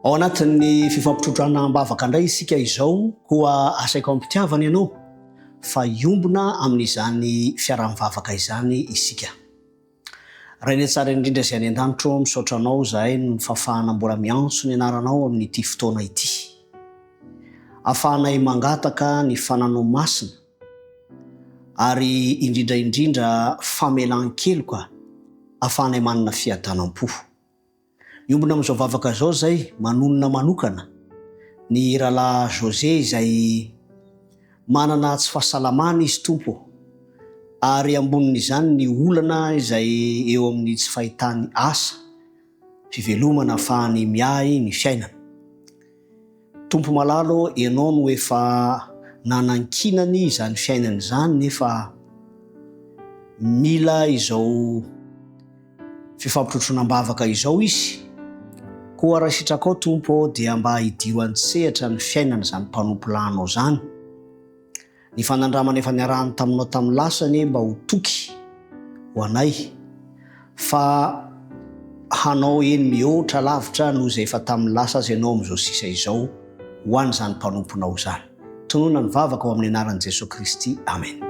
Ao anatin'ny fifampitrotrana am-bavaka indray isika izao koa asaiko ampitiavana ianao fa iombona amin'izany fiaraha-mivavaka izany isika. Raha ny tsara indrindra izay any an-danitro misaotra anao zahay no fafahana mbola miantso ny anaranao amin'ity fotoana ity. Afahanay mangataka ny fananao masina ary indrindra famelan-kely koa afahanay manana fiadanam-po. Iombona amin'izao vavaka izao zay manonona manokana ny rahalahy José izay manana tsy fahasalamana izy tompo ary ambonin'izany ny olana izay eo amin'ny tsy fahitany asa fivelomana ahafahany miay ny fiainana. Tompo malalo ianao no efa nanankinany izany fiainana izany nefa mila izao fifampitrotrona-bavaka izao izy. Koa raha sitraka ao tompo dia mba hidio an-tsehatra ny fiainana izany mpanompolanao zany. Ny fanandramana efa niarahany taminao tamin'ny lasany mba ho toky ho anay fa hanao eny mihoatra lavitra noho izay efa tamin'ny lasa azy ianao amin'izao sisa izao ho an'izany mpanomponao zany. Tonoina ny vavaka ao amin'ny anaran'i Jesosy Kristy. Amen.